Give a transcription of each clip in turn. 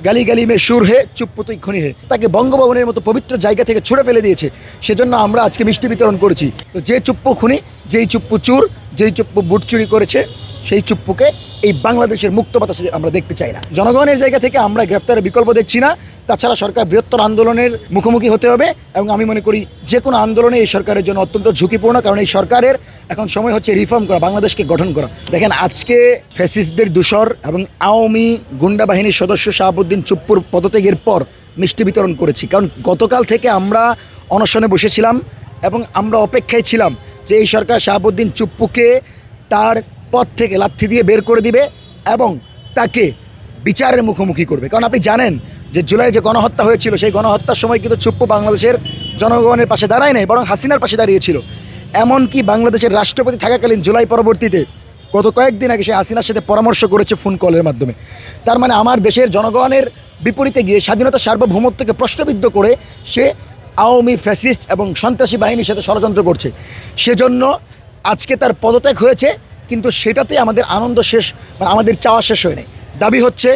গালি গালি মে সুর হে চুপ পুতুই খুনি হে তাকে বঙ্গভবনের মতো পবিত্র জায়গা থেকে ছুড়ে ফেলে দিয়েছে। সেজন্য আমরা আজকে মিষ্টি বিতরণ করেছি। তো যে চুপ্পু খুনি, যেই চুপ্পু চুর, যেই চুপ্পু বুট চুরি করেছে, সেই চুপ্পুকে এই বাংলাদেশের মুক্ত বাতাসে আমরা দেখতে চাই না। জনগণের জায়গা থেকে আমরা গ্রেফতারের বিকল্প দেখছি না। তাছাড়া সরকার বৃহত্তর আন্দোলনের মুখোমুখি হতে হবে এবং আমি মনে করি যে কোনো আন্দোলনে এই সরকারের জন্য অত্যন্ত ঝুঁকিপূর্ণ, কারণ এই সরকারের এখন সময় হচ্ছে রিফর্ম করা, বাংলাদেশকে গঠন করা। দেখেন, আজকে ফ্যাসিস্টদের দূষর এবং আওয়ামী গুন্ডা বাহিনীর সদস্য শাহাবুদ্দিন চুপ্পুর পদত্যাগের পর মিষ্টি বিতরণ করেছি, কারণ গতকাল থেকে আমরা অনশনে বসেছিলাম এবং আমরা অপেক্ষায় ছিলাম যে এই সরকার শাহাবুদ্দিন চুপ্পুকে তার পদ থেকে লাথি দিয়ে বের করে দিবে এবং তাকে বিচারের মুখোমুখি করবে। কারণ আপনি জানেন যে জুলাই যে গণহত্যা হয়েছিল, সেই গণহত্যার সময় কিন্তু চুপ্পু বাংলাদেশের জনগণের পাশে দাঁড়ায় নাই, বরং হাসিনার পাশে দাঁড়িয়েছিল। এমনকি বাংলাদেশের রাষ্ট্রপতি থাকাকালীন জুলাই পরবর্তীতে গত কয়েকদিন আগে সে হাসিনার সাথে পরামর্শ করেছে ফোন কলের মাধ্যমে। তার মানে আমার দেশের জনগণের বিপরীতে গিয়ে স্বাধীনতা সার্বভৌমত্বকে প্রশ্নবিদ্ধ করে সে আওয়ামী ফ্যাসিস্ট এবং সন্ত্রাসী বাহিনীর সাথে ষড়যন্ত্র করছে। সেজন্য আজকে তার পদত্যাগ হয়েছে, কিন্তু সেটাতে আমাদের আনন্দ শেষ, মানে আমাদের চাওয়া শেষ হয় নাই। দাবি হচ্ছে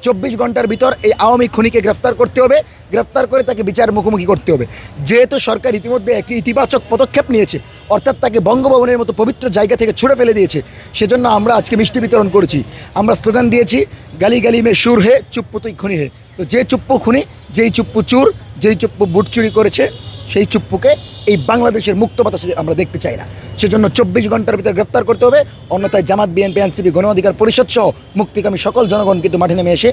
24 ঘন্টার ভিতর এই আওয়ামী খুনিকে গ্রেফতার করতে হবে, গ্রেফতার করে তাকে বিচারের মুখোমুখি করতে হবে। যেহেতু সরকার ইতিমধ্যে একটি ইতিবাচক পদক্ষেপ নিয়েছে, অর্থাৎ তাকে বঙ্গভবনের মতো পবিত্র জায়গা থেকে ছুড়ে ফেলে দিয়েছে, সেজন্য আমরা আজকে মিষ্টি বিতরণ করেছি। আমরা স্লোগান দিয়েছি, গালি গালি মে সুর হে চুপ পুতুই খুনি হে। তো যে চুপ্পু খুনি, যেই চুপ্পু চুর, যেই চুপ্পু বুট চুরি করেছে, সেই চুপ্পুকে এই বাংলাদেশের মুক্ত বাতাসে আমরা দেখতে চাই না। সেজন্য 24 ঘন্টার ভিতরে গ্রেফতার করতে হবে, অন্যথায় জামাত, বিএনপি, এনসিপি, গণ অধিকার পরিষদ সহ মুক্তিকামী সকল জনগণ কিন্তু মাঠে নেমে এসে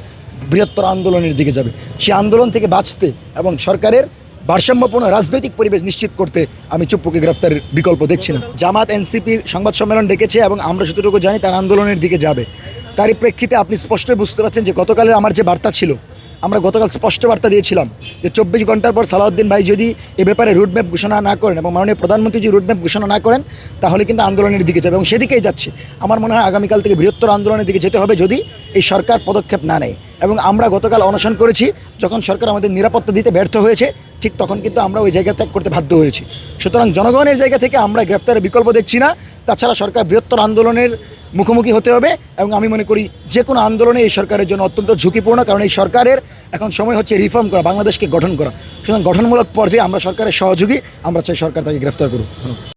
বৃহত্তর আন্দোলনের দিকে যাবে। সে আন্দোলন থেকে বাঁচতে এবং সরকারের ভারসাম্যপূর্ণ রাজনৈতিক পরিবেশ নিশ্চিত করতে আমি চুপ্পুকে গ্রেফতারের বিকল্প দেখছি না। জামাত, এনসিপি সংবাদ সম্মেলন ডেকেছে এবং আমরা যতটুকু জানি তার আন্দোলনের দিকে যাবে। তারই প্রেক্ষিতে আপনি স্পষ্টই বুঝতে পারছেন যে গতকালের আমার যে বার্তা ছিল, আমরা গতকাল স্পষ্ট বার্তা দিয়েছিলাম যে 24 ঘন্টার পর সালাউদ্দিন ভাই যদি এ ব্যাপারে রুটম্যাপ ঘোষণা না করেন এবং মাননীয় প্রধানমন্ত্রী যদি রুটম্যাপ ঘোষণা না করেন, তাহলে কিন্তু আন্দোলনের দিকে যাবে এবং সেদিকেই যাচ্ছে। আমার মনে হয় আগামীকাল থেকে বৃহত্তর আন্দোলনের দিকে যেতে হবে যদি এই সরকার পদক্ষেপ না নেয়। এবং আমরা গতকাল অনশন করেছি, যখন সরকার আমাদের নিরাপত্তা দিতে ব্যর্থ হয়েছে, ঠিক তখন কিন্তু আমরা ওই জায়গা ত্যাগ করতে বাধ্য হয়েছি। সুতরাং জনগণের জায়গা থেকে আমরা গ্রেফতারের বিকল্প দেখছি না। তাছাড়া সরকার বৃহত্তর আন্দোলনের মুখোমুখি হতে হবে এবং আমি মনে করি যে কোনো আন্দোলনে এই সরকারের জন্য অত্যন্ত ঝুঁকিপূর্ণ, কারণ এই সরকারের এখন সময় হচ্ছে রিফর্ম করা, বাংলাদেশকে গঠন করা। সুতরাং গঠনমূলক পর্যায়ে আমরা সরকারের সহযোগী, আমরা চাই সরকার তাকে গ্রেফতার করুক।